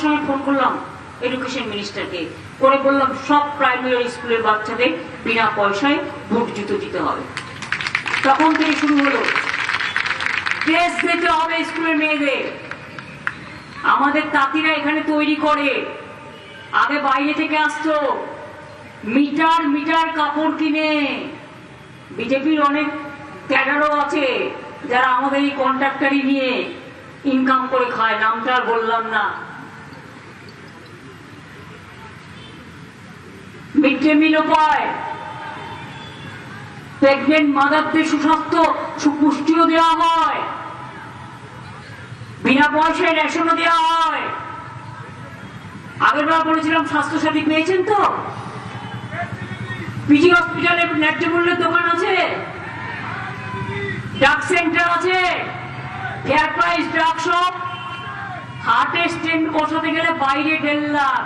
সময় ফোন করলাম এডুকেশন মিনিস্টারকে, করে বললাম সব প্রাইমারি স্কুলের বাচ্চাদের বিনা পয়সায় বুট জুতো দিতে হবে। তখন থেকে শুরু হলো ড্রেস দিতে হবে স্কুলের মেয়েদের। আমাদের তাঁতিরা এখানে তৈরি করে, আগে বাইরে থেকে আসতো মিটার মিটার কাপড় কিনে। বিজেপির অনেক ক্যাডারও আছে যারা আমাদের এই কন্ট্রাক্টারি নিয়ে ইনকাম করে খায়, নামটা আর বললাম না। মিড ডে মিলও পায়, প্রেগনেন্ট মাদারদের সুস্বাস্থ্য সুপুষ্টিও দেওয়া হয়, বিনা পয়সায় রেশনও দেওয়া হয়। আগের বার বলেছিলাম স্বাস্থ্যসাথী পেয়েছেন তো? পিজি হসপিটালে ন্যায্য মূল্যের দোকান আছে, ড্রাগ সেন্টার আছে, ফেয়ার প্রাইস ড্রাগ শপ। হার্টের স্টেন্ট বসাতে গেলে বাইরে 1.5 লাখ,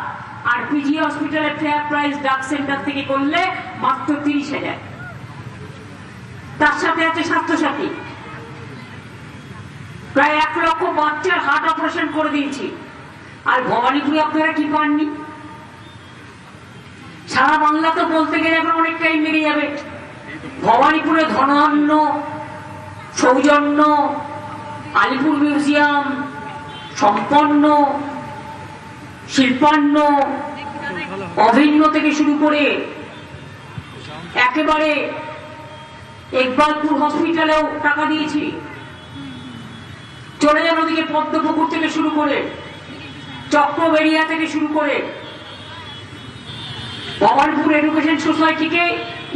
আর পিজি হসপিটালে ফেয়ার প্রাইস ড্রাগ সেন্টার থেকে করলে মাত্র 30,000। তার সাথে আছে স্বাস্থ্যসাথী। প্রায় 1 লক্ষ বাচ্চার হার্ট অপারেশন করে দিয়েছি। আর ভবানীপুরে আপনারা কি পাননি? সারা বাংলা তো বলতে গেলে এখন অনেক টাইম লেগে যাবে। ভবানীপুরে ধনান্য, সৌজন্য, আলিপুর মিউজিয়াম, সম্পন্ন, শিল্পান্ন, অভিন্ন থেকে শুরু করে একেবারে ইকবালপুর হসপিটালেও টাকা দিয়েছি। চলে যান ওদিকে পদ্মপুকুর থেকে শুরু করে, চক্রবেড়িয়া থেকে শুরু করে ভবানীপুর এডুকেশন সোসাইটিকে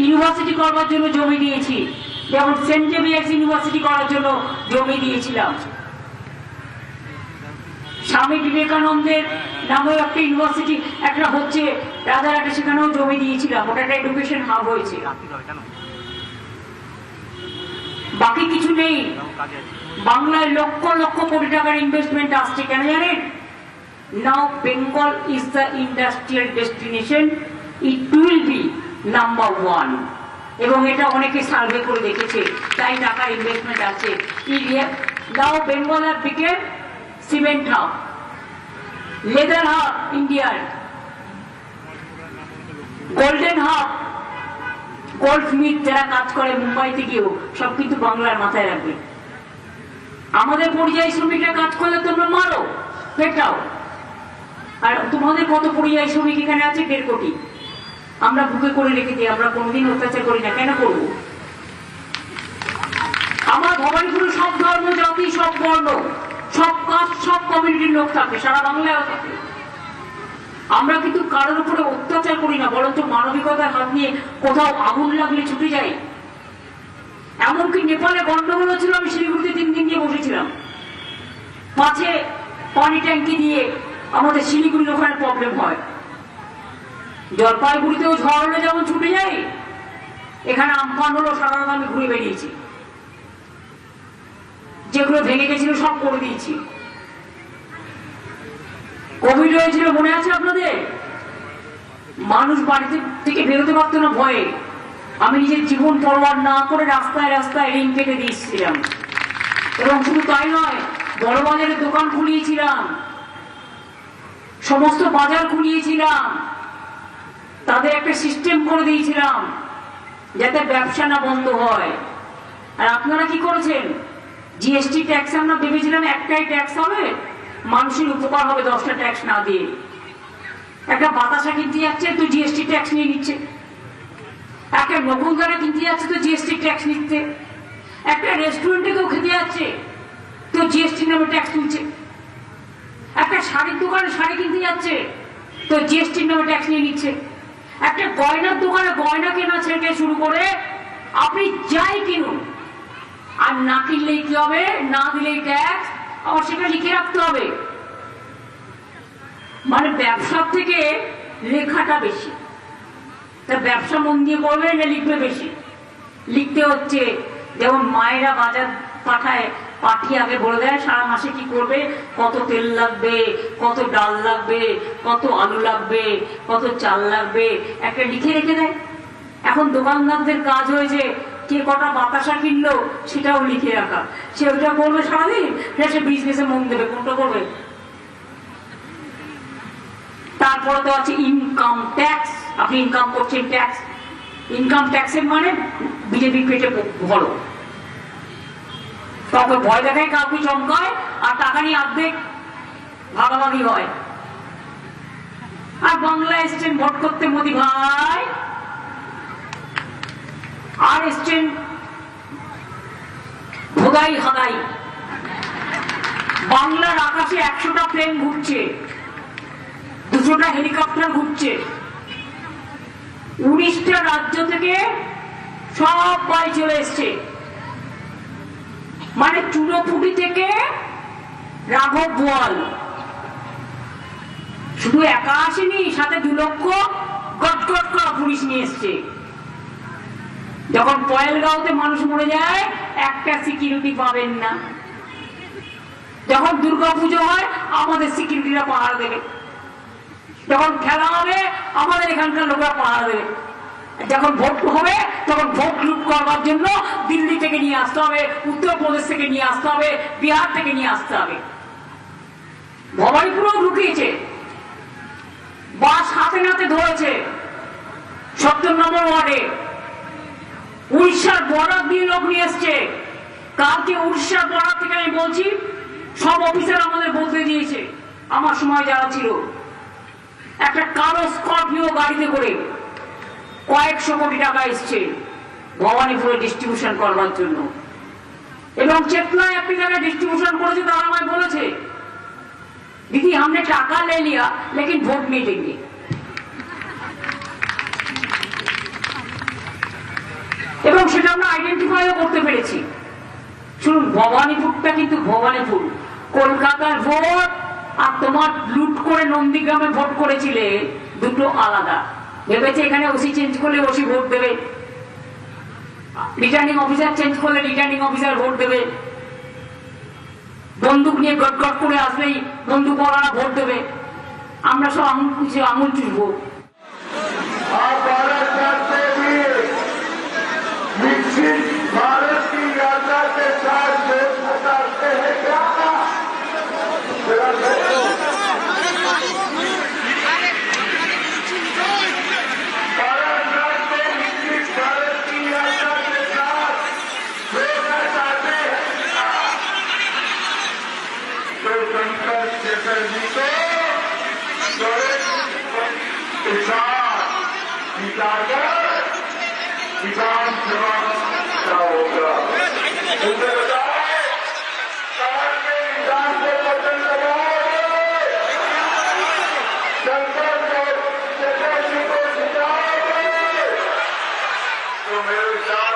ইউনিভার্সিটি করবার জন্য জমি দিয়েছি, যেমন সেন্ট জেভিয়ার্স ইউনিভার্সিটি করার জন্য জমি দিয়েছিলাম। স্বামী বিবেকানন্দের নামেও একটা ইউনিভার্সিটি একটা হচ্ছে রাজারহাটে, সেখানেও জমি দিয়েছিলাম, ওটা একটা এডুকেশন হাব হয়েছে। বাকি কিছু নেই। বাংলায় লক্ষ লক্ষ কোটি টাকার ইনভেস্টমেন্ট আসছে, কেন জানেন? Now Bengal is the industrial destination, it will be number 1। এবং এটা অনেকে সার্ভে করে দেখেছে, তাই টাকার ইনভেস্টমেন্ট আছে। Now Bengal have become cement hub, leather hub ইন্ডিয়ার, গোল্ডেন হাব, গোল্ডস্মিথ যারা কাজ করে মুম্বাইতে গিয়েও সব কিন্তু বাংলার মাথায় রাখবে। আমাদের পরিযায়ী শ্রমিকরা কাজ করলে তোমরা মারো, পেটাও। আর তোমাদের কত পরিযায়ী শ্রমিক এখানে আছে? 1.5 কোটি। আমরা বুকে করে রেখে দিই, আমরা কোনোদিন অত্যাচার করি না, কেন করবো? আমার ভবানীপুরে সব ধর্ম, জাতি, সব বর্ণ, সব কাস্ট, সব কমিউনিটির লোক থাকে, সারা বাংলায় থাকে। আমরা কিন্তু কারোর উপরে অত্যাচার করি না, বরঞ্চ মানবিকতার হাত নিয়ে কোথাও আগুন লাগলে ছুটে যাই। এমনকি নেপালে গন্ডগোল ছিল, আমি শিলিগুড়িতে 3 দিন নিয়ে বসেছিলাম, পাছে পানি ট্যাঙ্কি দিয়ে আমাদের শিলিগুড়ির ওখানে প্রবলেম হয়। জলপাইগুড়িতেও ঝড় হলে যেমন ছুটে যাই, এখানে আমফান হলো, সারা রাত আমি ঘুরে বেরিয়েছি, যেগুলো ভেঙে গেছিল সব করে দিয়েছি। কোভিড হয়েছিল মনে আছে আপনাদের? মানুষ বাড়িতে থেকে বেরোতে পারতো না ভয়ে। আমি নিজের জীবন পরোয়ার না করে রাস্তায় রাস্তায় রিং কেটে দিয়েছিলাম। এবং শুধু তাই নয়, বড় বাজারের দোকান খুলিয়েছিলাম, সমস্ত বাজার খুলিয়েছিলাম, তাদের একটা সিস্টেম করে দিয়েছিলাম যাতে ব্যবসা না বন্ধ হয়। আর আপনারা কি করেছেন? জিএসটি ট্যাক্স আমরা ভেবেছিলাম একটাই ট্যাক্স হবে, মানুষের উপকার হবে 10টা ট্যাক্স না দিয়ে। একটা বাতাসা কিনতে যাচ্ছে তো জিএসটি ট্যাক্স নিয়ে নিচ্ছে, একটা নকুলদারা কিনতে যাচ্ছে তো জিএসটি ট্যাক্স নিচ্ছে, একটা রেস্টুরেন্টে কেউ খেতে যাচ্ছে তো জিএসটি নামে ট্যাক্স তুলছে, একটা শাড়ির দোকানে শাড়ি কিনতে যাচ্ছে তো জিএসটি নামে ট্যাক্স নিয়ে নিচ্ছে, একটা গয়নার দোকানে গয়না কেনা থেকে শুরু করে আপনি যাই কিনুন, আর না কিনলেই কি হবে? না দিলেই ট্যাক্স, আবার সেটা লিখে রাখতে হবে। মানে ব্যবসার থেকে লেখাটা বেশি। তা ব্যবসা মন দিয়ে করবে না লিখবে বেশি? লিখতে হচ্ছে। যেমন মায়েরা বাজার পাঠায়, পাঠিয়ে আগে বলে দেয় সারা মাসে কি করবে, কত তেল লাগবে, কত ডাল লাগবে, কত আলু লাগবে, কত চাল লাগবে, একটা লিখে রেখে দেয়। এখন দোকানদারদের কাজ হয়েছে কে কটা বাতাসা কিনলো সেটাও লিখে রাখা। সে ওইটা করবে সারাদিন, সে বিজনেসে মন দেবে, কোনটা করবে? তারপরে তো আছে ইনকাম ট্যাক্স, আপনি ইনকাম করছেন ট্যাক্স, ইনকাম ট্যাক্সের মানে বিজেপি পেটে ভরো, কাউকে ভয় দেখায়, কাউকে চমকায়, আর টাকা নিয়ে অর্ধেক ভাগাভাগি হয়। আর বাংলা এসছেন ভোট করতে মোদি ভাই, আর এসছেন ভোগাই হাগাই। বাংলার আকাশে 100টা প্লেন ঘুরছে, 200টা হেলিকপ্টার ঘুরছে, 19টা রাজ্য থেকে সব বাড়ি চলে এসছে, মানে চুনোপুটি থেকে রাঘব বোয়াল শুধু একা আসেনি, সাথে 2 লক্ষ গটগট করা পুলিশ নিয়ে এসছে। যখন পয়েলগাঁওতে মানুষ মরে যায় একটা সিকিউরিটি পাবেন না, যখন দুর্গাপুজো হয় আমাদের সিকিউরিটিরা পাহারা দেবে, যখন খেলা হবে আমাদের এখানকার লোকরা পাহারা দেবে, যখন ভোট হবে তখন ভোট লুট করবার জন্য দিল্লি থেকে নিয়ে আসতে হবে, উত্তরপ্রদেশ থেকে নিয়ে আসতে হবে, বিহার থেকে নিয়ে আসতে হবে। ভবানীপুরেও ঢুকিয়েছে, বাস হাতে নাতে ধরেছে 70 নম্বর ওয়ার্ডে, উড়িষ্যার বর্ডার দিয়ে লোক নিয়ে এসছে। কালকে উড়িষ্যার বর্ডার থেকে আমি বলছি, সব অফিসার আমাদের বলতে দিয়েছে, আমার সময় যারা ছিল, একটা কালো স্করপিও গাড়িতে করে কয়েকশো কোটি টাকা এসছে ভবানীপুরে ডিস্ট্রিবিউশন করবার জন্য। এবং চেতলায় একটি জায়গায় ডিস্ট্রিবিউশন করেছে, তারা আমায় বলেছে দিদি हमने টাকা ले लिया लेकिन वोट नहीं देंगे। এবং সেটা আমরা আইডেন্টিফাইও করতে পেরেছি। শুনুন, ভবানীপুরটা কিন্তু ভবানীপুর, কলকাতার ভোট আর তোমার লুট করে নন্দীগ্রামে ভোট করেছিলে দুটো আলাদা। ভেবেছে এখানে ওসি চেঞ্জ করলে ওসি ভোট দেবে, রিটার্নিং অফিসার চেঞ্জ করলে রিটার্নিং অফিসার ভোট দেবে, বন্দুক নিয়ে গটগট করে আসলেই বন্দুকওয়ালারা ভোট দেবে। আমরা সব আঙুল চুষবো। भारत की यात्रा के साथ देश बताते हैं क्या भारत की यात्रा के साथ देश बताते हैं तो संकट चटर्जी को किसान सेवा क्या होगा उनसे बताए शहर के किसान को बटन दबाओगे, संकट को चटर्जी को जिताओगे तो मेरे साथ